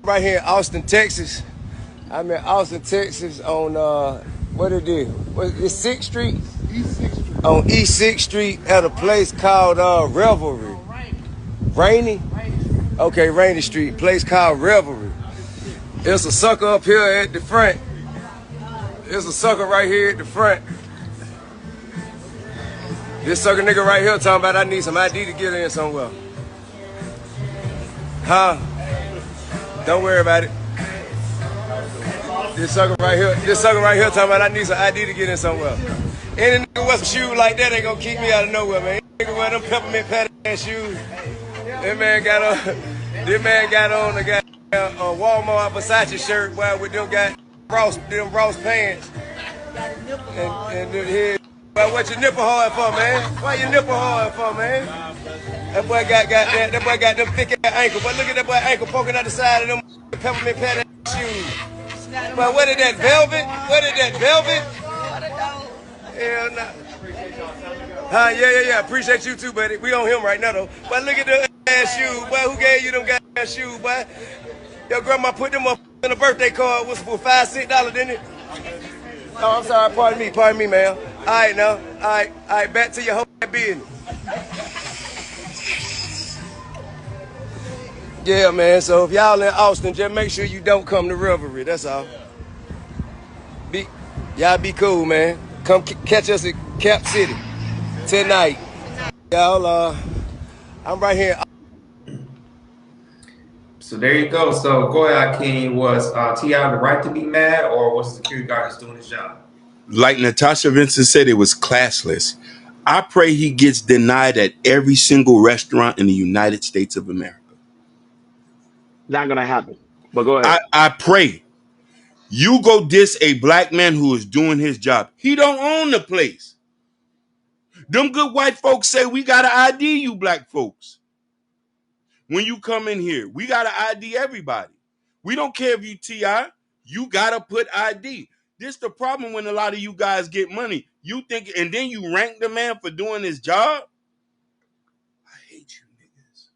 Right here in Austin, Texas. I'm in Austin, Texas on what it is? It's 6th Street? East 6th Street. On East 6th Street at a place called Revelry. Rainy? Okay, Rainy Street. Place called Revelry. There's a sucker up here at the front. There's a sucker right here at the front. This sucker nigga right here talking about I need some ID to get in somewhere. Huh? Don't worry about it. This sucker right here talking about I need some ID to get in somewhere. Any nigga with some shoes like that ain't gonna keep me out of nowhere, man. Any nigga wear them peppermint patty ass shoes. This man got on the goddamn Walmart Versace shirt, boy, with them Ross pants. And here, boy, what your nipple hard for, man? Why your nipple hard for, man? That boy got them thick ass ankle. But look at that boy ankle poking out the side of them peppermint patty shoes. But what is that, velvet? What is that, velvet? Hell no. Huh? Yeah. Appreciate you too, buddy. We on him right now, though. But look at the ass shoes, boy. Who gave you them goddamn shoes, boy? Your grandma put them up in a birthday card. Was for $5, $6, didn't it? Oh, I'm sorry. Pardon me, man. All right, now. All right. Back to your whole business. Yeah, man. So if y'all in Austin, just make sure you don't come to Revelry. That's all. Y'all be cool, man. Come catch us at Cap City tonight. Y'all, I'm right here. So there you go. So go ahead, King. Was T.I. the right to be mad, or was the security guard just doing his job? Like Natasha Vincent said, it was classless. I pray he gets denied at every single restaurant in the United States of America. Not gonna happen. But go ahead. I pray. You go diss a black man who is doing his job. He don't own the place. Them good white folks say we gotta ID you black folks. When you come in here, we gotta ID everybody. We don't care if you T.I. You gotta put ID. This the problem when a lot of you guys get money. You think, and then you rank the man for doing his job. I hate you niggas.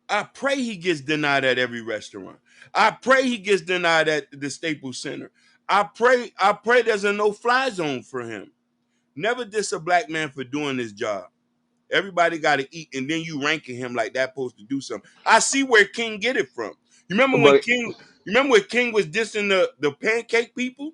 I pray he gets denied at every restaurant. I pray he gets denied at the Staples Center. I pray there's a no-fly zone for him. Never diss a black man for doing his job. Everybody got to eat, and then you ranking him like that supposed to do something. I see where King get it from. You remember when King was dissing the pancake people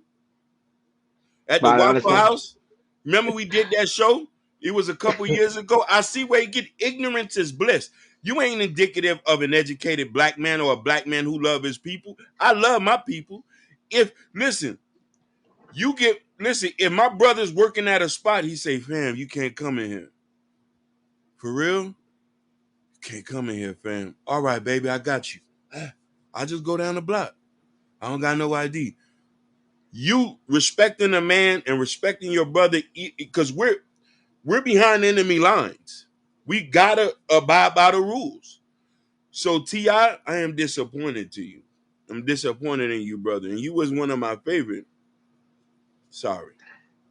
at the Waffle House? Remember we did that show? It was a couple years ago. I see where he get ignorance is bliss. You ain't indicative of an educated black man or a black man who love his people. I love my people. If my brother's working at a spot, he say, fam, you can't come in here. For real? You can't come in here, fam. All right, baby, I got you. I'll just go down the block. I don't got no ID. You respecting a man and respecting your brother, because we're behind enemy lines. We gotta abide by the rules. So T.I., I am disappointed to you. I'm disappointed in you, brother. And you was one of my favorite. Sorry.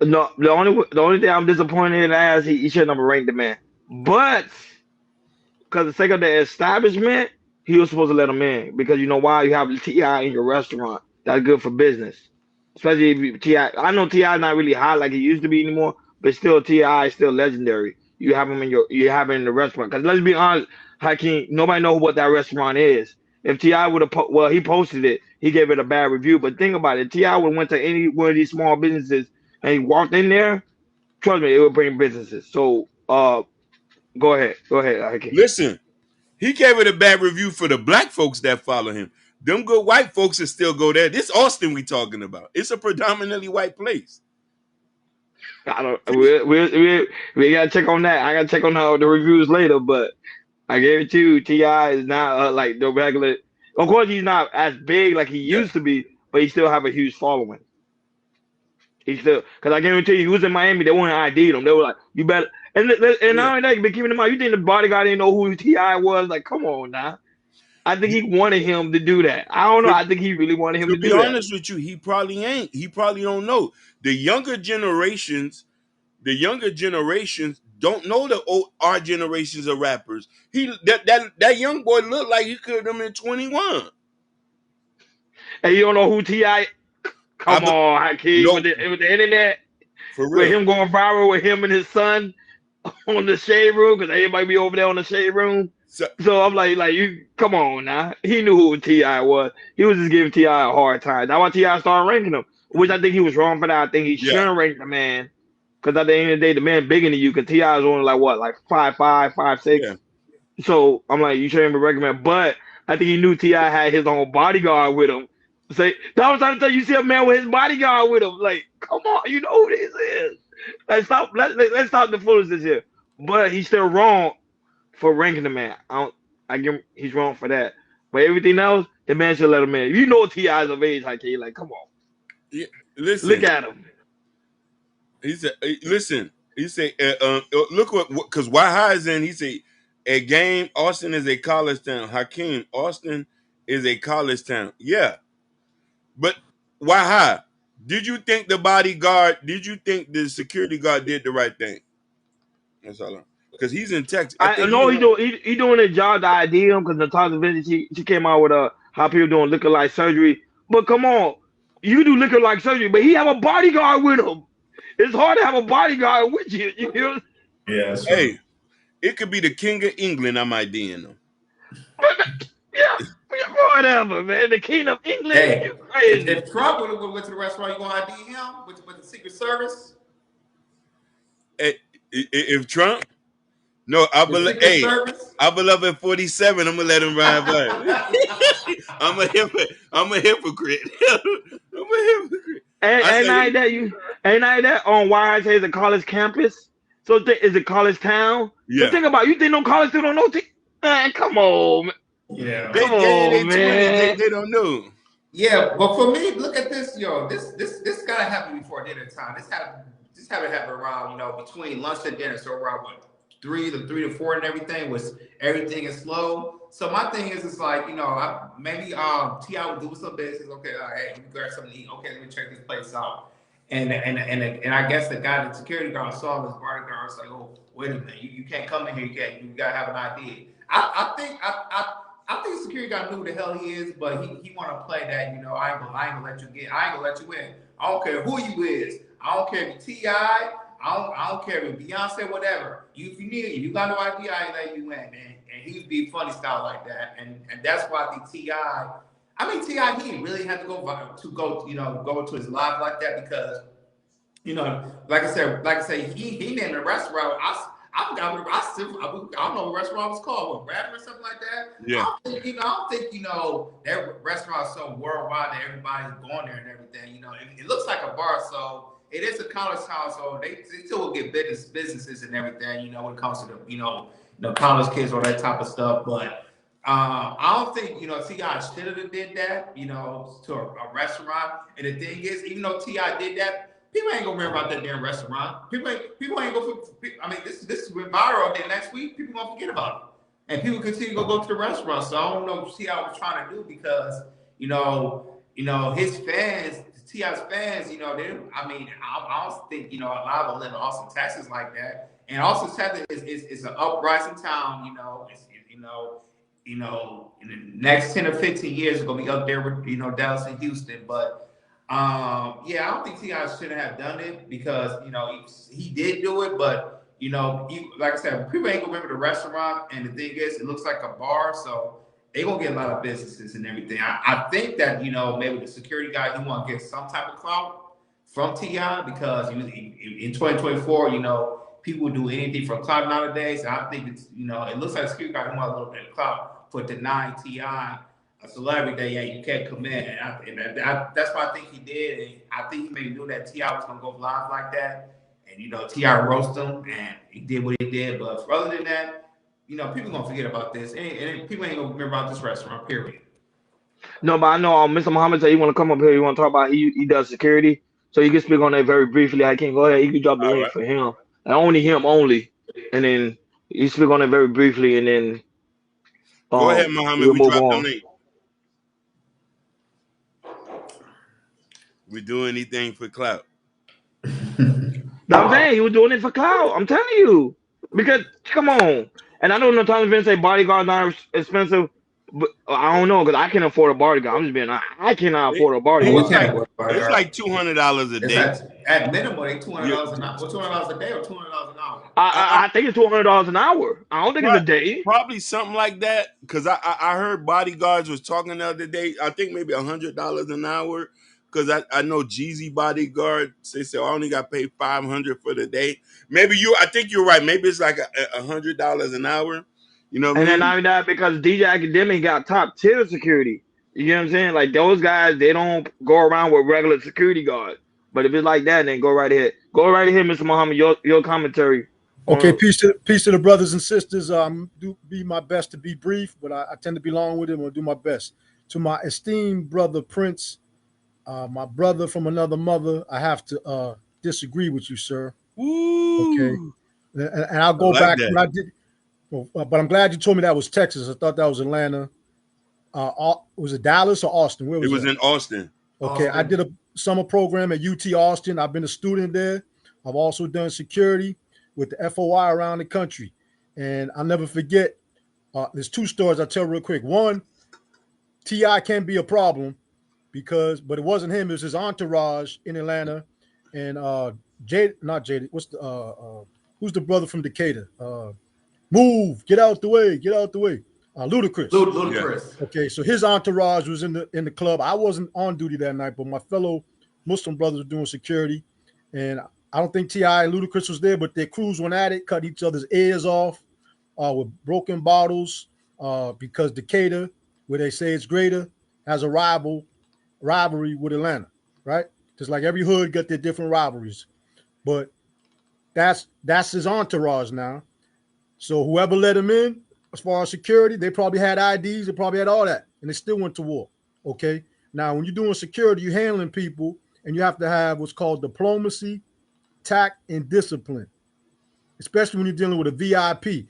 No, the only thing I'm disappointed in is he shouldn't have ranked the man. But because the sake of the establishment, he was supposed to let him in. Because you know why? You have T.I. in your restaurant. That's good for business. Especially if T.I. I know T.I. not really hot like he used to be anymore, but still T.I. is still legendary. You have him in the restaurant. Because let's be honest, Hakeem, nobody knows what that restaurant is. If T.I. would have he posted it, he gave it a bad review. But think about it, T.I. would have went to any one of these small businesses and he walked in there, trust me, it would bring businesses. So go ahead. Hakeem. Listen, he gave it a bad review for the black folks that follow him. Them good white folks that still go there. This Austin we talking about. It's a predominantly white place. We gotta check on that. I gotta check on the reviews later, but I guarantee you, T.I. is not like the regular. Of course, he's not as big like he used to be, but he still have a huge following. He still, because I guarantee you, he was in Miami. They wouldn't ID him. They were like, "You better." And not only that, but keeping in mind, you think the bodyguard didn't know who T.I. was? Like, come on now. I think he wanted him to do that. I don't know. I think he really wanted him to do that. To be honest with you, he probably ain't. He probably don't know. The younger generations don't know our generations of rappers. That young boy looked like he could have been 21. And you don't know who T.I. Come on, Hakeem, no, with the internet, for with real. him going viral with him and his son on the shade room, because everybody be over there on the shade room. So I'm like you, come on now. He knew who T.I. was. He was just giving T.I. a hard time. That's why T.I. started ranking him, which I think he was wrong for that. I think he shouldn't rank the man, because at the end of the day, the man bigger than you, because T.I. is only like 5'5", 5'6". Yeah. So I'm like, you shouldn't be recommend. But I think he knew T.I. had his own bodyguard with him. Say, that was trying to tell you, see a man with his bodyguard with him. Like, come on, you know who this is. Let's stop the foolishness here. But he's still wrong for ranking the man. I give him, he's wrong for that. But everything else, the man should let him in. You know T.I.'s of age, like, come on. Yeah. Listen. Look at him. He said, listen, he said, look what, because why high is in, he said, a game, Austin is a college town. Hakeem, Austin is a college town. Yeah. But why high? Did you think the security guard did the right thing? That's all. Because he's in Texas. I know he doing a job to ID him, because Natasha Vinci, she came out with how people doing liquor like surgery. But come on, you do liquor like surgery, but he have a bodyguard with him. It's hard to have a bodyguard with you. You know? Yeah, that's hey, right. it could be the king of England. I might be in them. Yeah, whatever, man. The king of England. Hey, You crazy. if Trump would have went to the restaurant, you gonna ID him with the Secret Service? If Trump, no, I believe. Hey, I believe at 47. I'm gonna let him ride by. I'm a hypocrite. I'm a hypocrite. Ain't that on why I say it's a college campus? So is it college town? Yeah. So think about it. You think no college student don't know? Man, come on, man. Yeah. Come on, man. They don't know. Yeah, but for me, look at this, yo. This gotta happen before dinner time. This haven't happened around, between lunch and dinner. So around what, 3 to 4 and everything everything is slow. So my thing is, it's like, maybe T.I. would do some business. Okay, hey, let me grab something to eat. Okay, let me check this place out. And I guess the security guard saw his bodyguard. Was like, oh, wait a minute, you can't come in here. You gotta have an ID. I think the security guard knew who the hell he is, but he want to play that. I ain't gonna let you in. I don't care who you is. I don't care if you T.I. I don't care if Beyonce, whatever. If you got no ID, I ain't let you in, man. And he would be funny style like that, and that's why I think T.I. T.I. he really had to go to his live like that, because like I said, he named a restaurant. I don't know what restaurant was called, Rapper or something like that. Yeah. I don't think that restaurant is so worldwide that everybody's going there and everything. It looks like a bar, so it is a college town, so they still will get businesses and everything. When it comes to the college kids or that type of stuff. But I don't think T.I. should have did that. To a restaurant. And the thing is, even though T.I. did that, people ain't gonna remember about that damn restaurant. People ain't gonna. This went viral. Then next week, people gonna forget about it, and people continue to go to the restaurant. So I don't know what T.I. was trying to do, because his fans, T.I.'s fans, they. I don't think a lot of them live in Austin, Texas, like that. And Austin, Texas is an uprising town. In the next 10 or 15 years, it's gonna be up there with Dallas and Houston, but. I don't think T.I. should have done it, because he did do it, but like I said, people ain't gonna remember the restaurant, and the thing is, it looks like a bar, so they gonna get a lot of businesses and everything. I think that maybe the security guy, he want to get some type of clout from T.I. because in 2024, people do anything for clout nowadays. I think it's it looks like the security guy, he want a little bit of clout for denying T.I. a celebrity that you can't come in, and that's what I think he did. And I think he maybe knew that T.I. was gonna go live like that, and T.I. roasted him, and he did what he did. But other than that, people gonna forget about this, and people ain't gonna remember about this restaurant. Period. No, but I know Mr. Muhammad said he want to come up here. He want to talk about he does security, so you can speak on that very briefly. I can't go ahead. You can drop the link for him, and only him, and then you speak on it very briefly, and then go ahead, Muhammad. We drop the link. We do anything for clout. I'm saying he was doing it for clout. I'm telling you. Because come on, and I know no times been say bodyguards not expensive, but I don't know because I can afford a bodyguard. I'm just being I cannot It, afford a Oh, we it's bodyguard. can't like afford a it's bodyguard. like $200 a It's day. at minimum they You, $200 an hour. Well, $200 a day or $200 an hour. I think it's $200 an hour. I don't think it's a day. Probably something like that. Because I heard bodyguards was talking the other day. I think maybe $100 an hour. Because I know Jeezy bodyguard. They said, I only got paid $500 for the day. Maybe I think you're right. Maybe it's like $100 an hour. You know what I And then mean? not even that because DJ Academic got top tier security. You know what I'm saying? Like those guys, they don't go around with regular security guards. But if it's like that, then go right ahead. Go right ahead, Mr. Muhammad. Your commentary Okay, on. peace to the brothers and sisters. Do be my best to be brief, but I tend to be long with it. I'm gonna do my best. To my esteemed brother Prince, my brother from another mother, I have to disagree with you, sir. Okay, Woo! and I'll I go like back that. when I did. Well, but I'm glad you told me that was Texas. I thought that was Atlanta. Was it Dallas or Austin? Where It was was that? in Austin. Okay, I Austin. did a summer program at UT Austin. I've been a student there. I've also done security with the FOI around the country. And I'll never forget, there's two stories I'll tell real quick. One, T.I. can be a problem but it wasn't him, it was his entourage in Atlanta. And not Jade, who's the brother from Decatur? Move, get out the way. Ludacris. Yeah. Ludicrous. Okay, so his entourage was in the club. I wasn't on duty that night, but my fellow Muslim brothers were doing security, and I don't think T.I. and Ludacris was there, but their crews went at it, cut each other's ears off with broken bottles because Decatur, where they say it's greater, has a rivalry with Atlanta, right? Just like every hood got their different rivalries, but that's his entourage now. So whoever let him in, as far as security, they probably had IDs, they probably had all that, and they still went to war. Okay. Now, when you're doing security, you're handling people, and you have to have what's called diplomacy, tact, and discipline, especially when you're dealing with a VIP.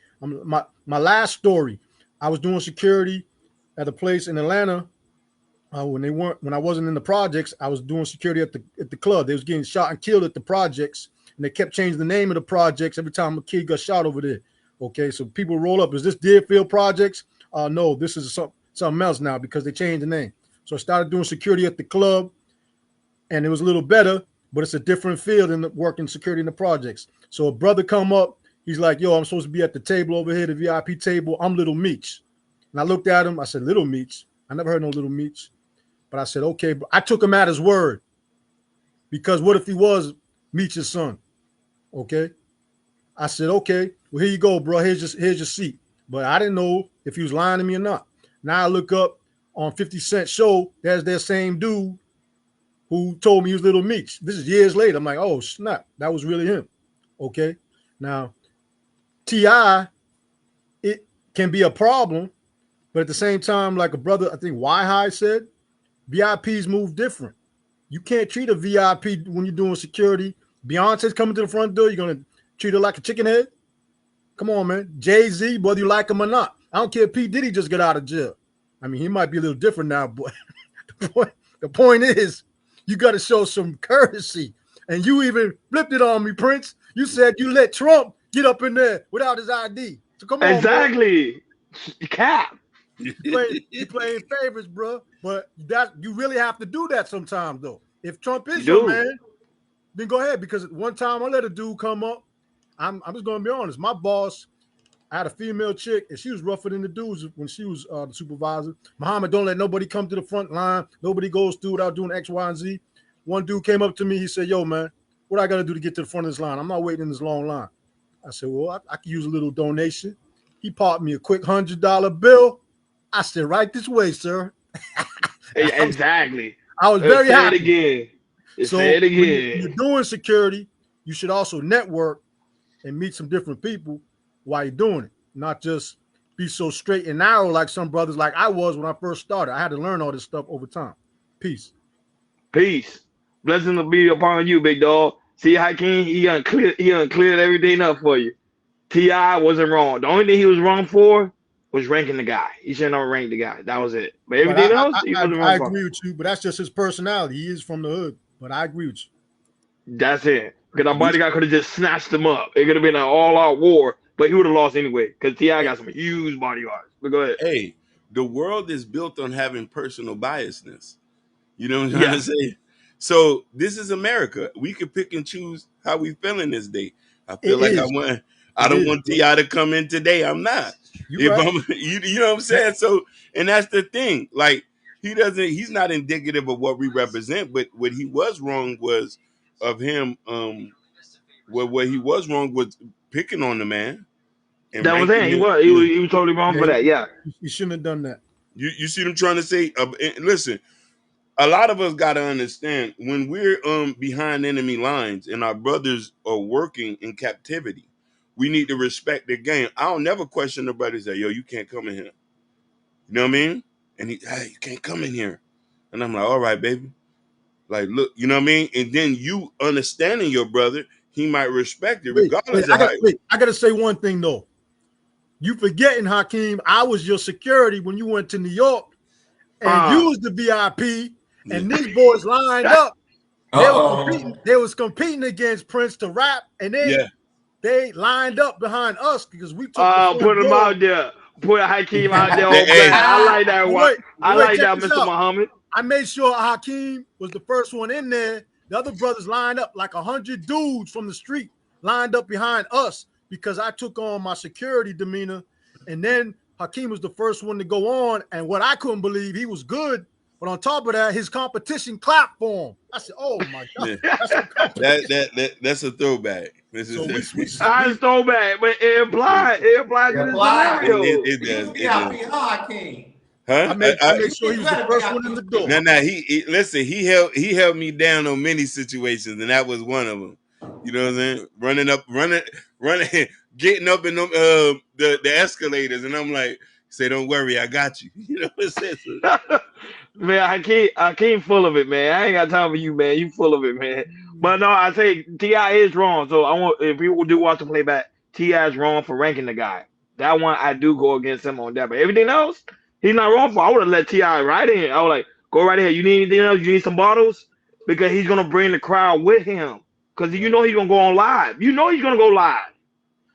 My last story, I was doing security at a place in Atlanta. When I wasn't in the projects, I was doing security at the club. They was getting shot and killed at the projects, and they kept changing the name of the projects every time a kid got shot over there. Okay, so people roll up. Is this Deerfield Projects? No, this is something else now because they changed the name. So I started doing security at the club, and it was a little better, but it's a different field than working security in the projects. So a brother come up, he's like, "Yo, I'm supposed to be at the table over here, the VIP table. I'm Little Meech." And I looked at him. I said, "Little Meech? I never heard no Little Meech." But I said, "Okay." But I took him at his word because what if he was Meech's son? Okay. I said, "Okay, well, here you go, bro. Here's your seat." But I didn't know if he was lying to me or not. Now I look up on 50 Cent show. There's that same dude who told me he was Little Meech. This is years later. I'm like, oh, snap. That was really him. Okay. Now, T.I., it can be a problem. But at the same time, like a brother, I think Y-High said, VIPs move different. You can't treat a VIP when you're doing security. Beyonce's coming to the front door. You're going to treat her like a chicken head? Come on, man. Jay-Z, whether you like him or not. I don't care if P. Diddy just got out of jail. I mean, he might be a little different now, but the point is, you got to show some courtesy. And you even flipped it on me, Prince. You said you let Trump get up in there without his ID. So come on, Exactly. Cap. You playing favorites, bro. But you really have to do that sometimes, though. If Trump is You your do. man, then go ahead. Because one time I let a dude come up. I'm just going to be honest. My boss, I had a female chick, and she was rougher than the dudes when she was the supervisor. Muhammad, don't let nobody come to the front line. Nobody goes through without doing X, Y, and Z. One dude came up to me. He said, "Yo, man, what I got to do to get to the front of this line? I'm not waiting in this long line." I said, "Well, I could use a little donation." He popped me a quick $100 bill. I said, "Right this way, sir." Exactly. I was very Say happy. it again. So Say it when again. you're doing security, you should also network and meet some different people while you're doing it, not just be so straight and narrow like some brothers like I was when I first started. I had to learn all this stuff over time. Peace. Peace. Blessings will be upon you, big dog. See how he uncleared everything up for you. T.I. wasn't wrong. The only thing he was wrong for was ranking the guy. He shouldn't have ranked the guy. That was it. But But everything else, he wasn't I wrong for. agree with you, but that's just his personality. He is from the hood, but I agree with you. That's it. Because our bodyguard could have just snatched him up. It could have been an all-out war. but he would have lost anyway because T.I. got some huge bodyguards. But go ahead. Hey, the world is built on having personal biasness. You know what I'm trying Yeah. to say? So this is America. We can pick and choose how we feeling this day. I feel It like is. I It don't is, want bro. T.I. to come in today. I'm not. You If right. I'm you know what I'm saying? So and that's the thing. Like he's not indicative of what we represent, but what he was wrong was of him what he was wrong was picking on the man and That was ranking saying he him. was he Yeah. was, he was totally wrong Yeah, for that. Yeah. you shouldn't have done that. You see them trying to say listen, a lot of us got to understand when we're behind enemy lines and our brothers are working in captivity, we need to respect their game. I'll never question nobody say, yo, you can't come in here. You know what I mean? And hey, you can't come in here. And I'm like, all right, baby. Like, look, you know what I mean? And then you understanding your brother, he might respect it regardless of how. I gotta say one thing though. You forgetting, Hakeem, I was your security when you went to New York and you was the VIP, Yeah. and these boys lined up. They were competing. Uh-oh. They was competing against Prince to rap, and Yeah. they lined up behind us because we took the Put front him door. out there. Put Hakeem out there Hey, on hey. blast. I like that But one. I wait, like check that, this Mr. out. Muhammad. I made sure Hakeem was the first one in there. The other brothers lined up like 100 dudes from the street lined up behind us because I took on my security demeanor. And then Hakeem was the first one to go on. And what I couldn't believe, he was good. But on top of that, his competition clapped for him. I said, oh my God, Yeah. that's some competition. That's a throwback. So we I so bad, but it applied to You're the blind. scenario. It You was does. It does. VIP, huh, King? Huh? I made sure he You was the had a first one in VIP. the door. No, he listen. He held me down on many situations, and that was one of them. You know what I'm saying? Running, getting up in them, the escalators, and I'm like, say, don't worry, I got you. You know what I'm saying? So, Man, I can't full of it, man. I ain't got time for you, man. You full of it, man. But no, I say Ti is wrong. So I want if people do watch the playback, Ti is wrong for ranking the guy. That one I do go against him on that. But everything else, he's not wrong for. I would have let Ti right in. I was like, go right ahead. You need anything else? You need some bottles? Because he's gonna bring the crowd with him. Because you know he's gonna go on live. You know he's gonna go live.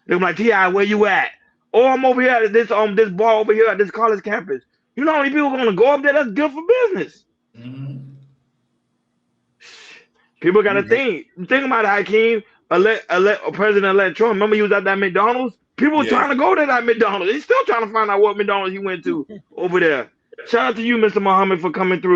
They're like, Ti, where you at? Oh, I'm over here at this bar over here at this college campus. You know how many people are gonna go up there? That's good for business. Mm-hmm. People got to think about it, Hakeem. President-elect Trump. Remember, he was at that McDonald's. People were yeah. trying to go to that McDonald's. He's still trying to find out what McDonald's he went to over there. Shout out to you, Mr. Muhammad, for coming through.